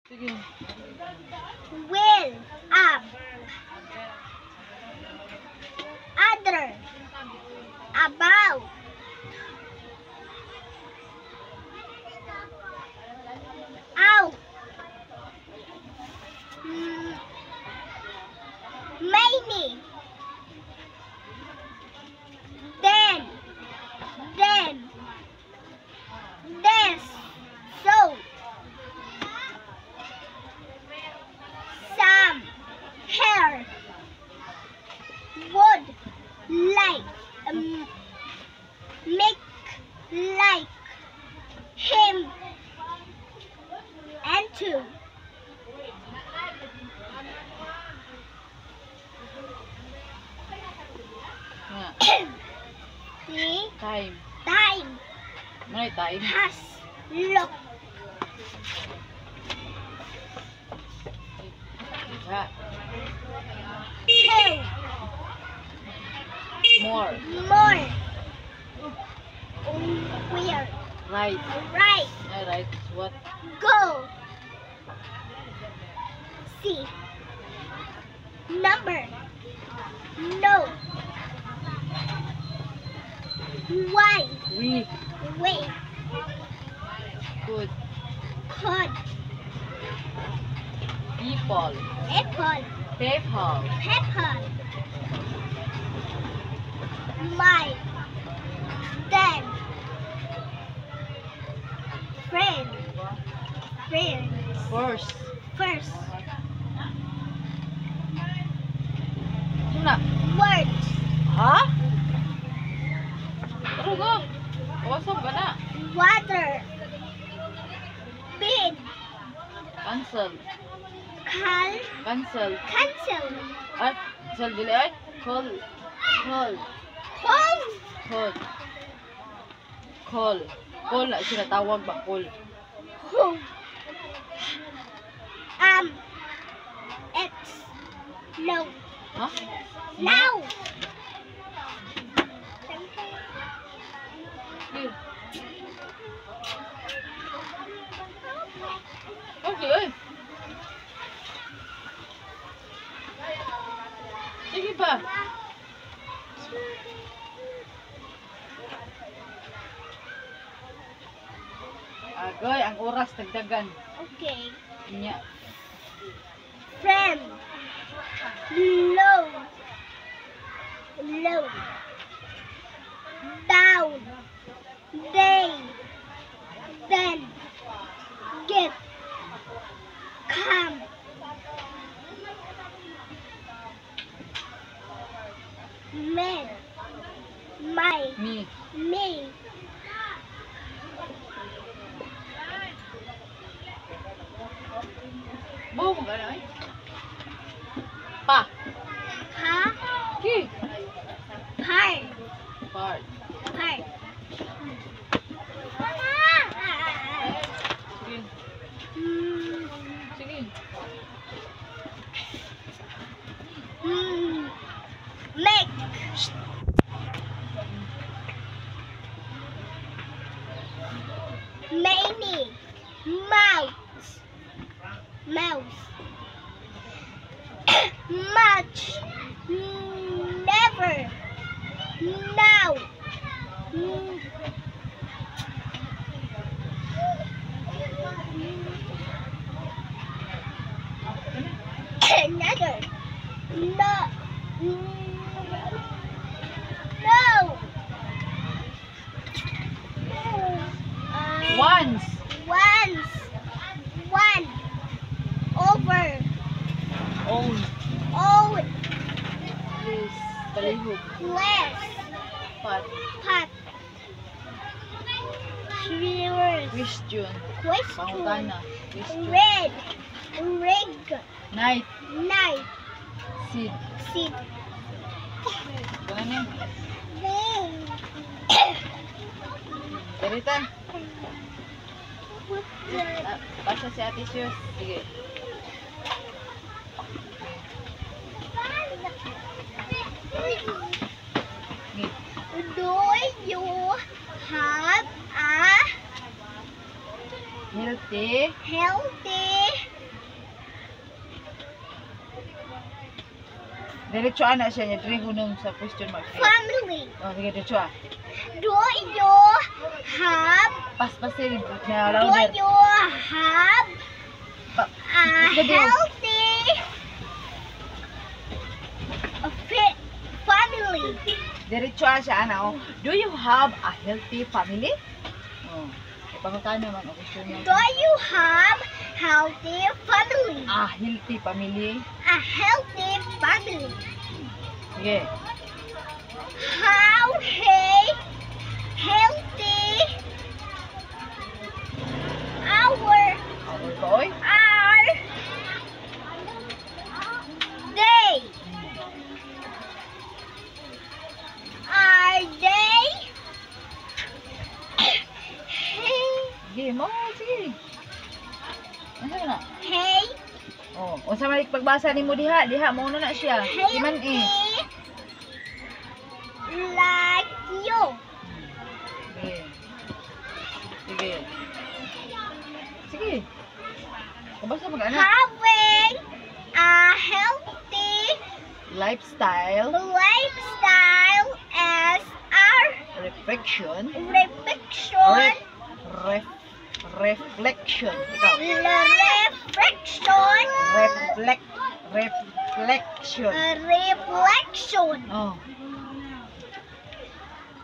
Sige. Will. Up. Other. About. Out. Many. Then. This. So. Some. Hair. Would. Like. Make. Like. Him. And two. Nga. Three. Time. Time. Manay time. Has. Look. Ha. Two. More. More. Where? Right. Right. Ay, right. What? Go. See. Number. No. Why? We. Wait. Could. Could. People. Apple. People. Pepper. My. Then. Friend. Friends. First. First. Una. Words. Ha? Taro go. Kawasam ka na. Water. Bid. Cancel. Call. Cancel. Cancel. Ay, cancel dili ay. Call. Call. Call. Call. Call. Call na sila tawag ba? Call. Who? X. No. Ha? Now. Sige. Okay, ay. Sige pa. Agoy, ang oras dagdagan. Okay. Nya. Friend. Low. Low. Down. Day. Then. Get. Come. Man. My. Me. Me. Buo mo ba na ay? Pa. Ha. Ki. Part. Part. Part. Sige. Sige. Make. Many. Mouse. Mouse. Much. Never. Now. Another. No. No. Once. Once. One. Over. Own. Old. Yes. Palihog. Less. Pat. Pot. Viewers. Question. Question. Pangutana. Question. Red. Rig. Night. Night. Seed. Seed. Ganun yan. Ganita. Basta si Ate Sius. Sige. Do you have a Healthy. healthy Diretso ana siya niya. Diri hunong sa question mark. family. Oh, sige, diretso ah. Do you have Paspasin niya do louder. you have Pa- a Sabi mo. healthy fit family? Diretso siya ana oh. Do you have a healthy family? Oh. Ipangutana naman ang question niya. Do you have healthy family? A healthy family. A healthy family. Sige. How healthy our Our boy. are they? Are they Sige mo, sige. Ano na? hey Oh, unsa man pagbasa nimo diha? Diha mo na siya. Di man healthy eh. like you? Sige. Sige. Sige. Kabasa mag-anak. Having a healthy Lifestyle, lifestyle as our reflection, reflection. reflection. Ikaw. Reflection. Reflection. Reflection Oh.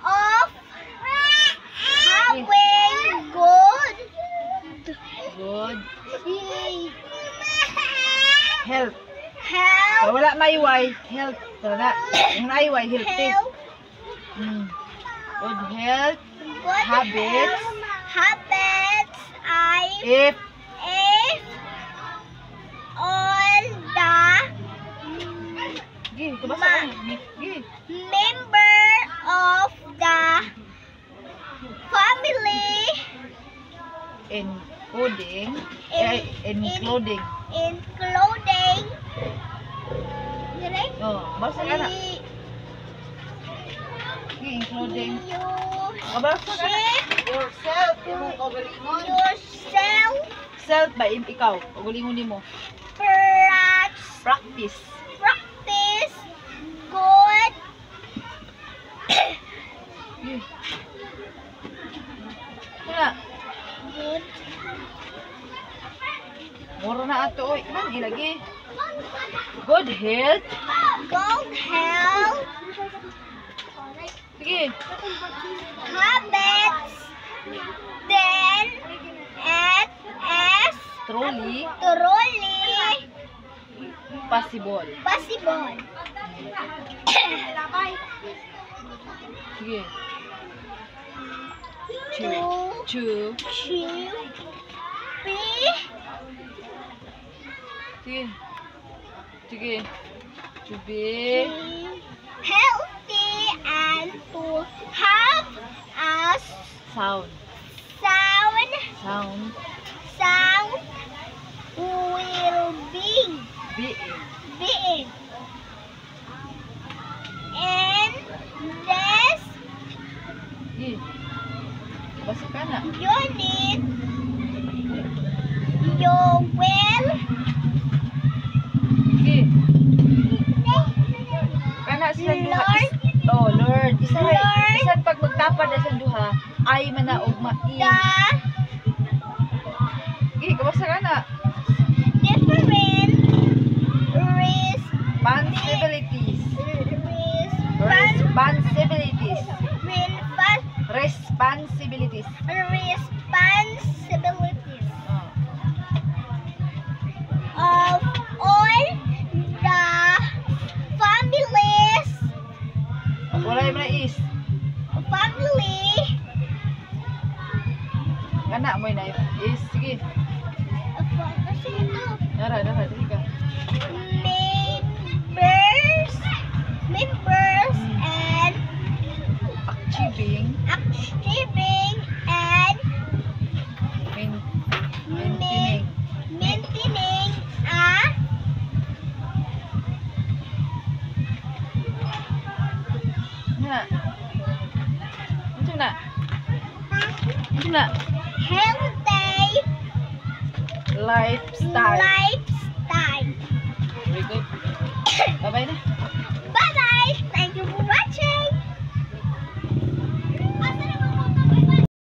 of having good Good health. health, So, wala maiway. Health. Wala. Yung naiway, healthy. health, Good health. good Habits. habits. If If all the Gi, kabasa ka. Gi. member of the family Including including Oh, basa ka na. Gi, including kabasa ka na. Yourself. Yung kagalingon. yourself Self ba ikaw? Kagalingon nimo. Practice. practice good Gi. Wala. good Mura na ato oy. Man ilagi. Good health. good health Sige. habits then and as Truly possible. possible. Sige. to To. be Sige. Sige. To be healthy and to have a sound. sound will Being. being and this Sige. Basa ka na. unit you will Sige. Kana sila duha. learn Oh, Lord. Learn. Isan pag magtapad na sa duha, ay manaog mai. the Sige, kabasa ka na. different Responsibilities. responsibilities Responsibilities. responsibilities Oh. of all the families Wala yung mga is. family Kana mo na is. Sige. Dara, dali ka. members and Achieving. achieving and Maintaining. maintaining a Na. Ito na. Ito na. healthy Lifestyle. lifestyle. Very good. Bye-bye na.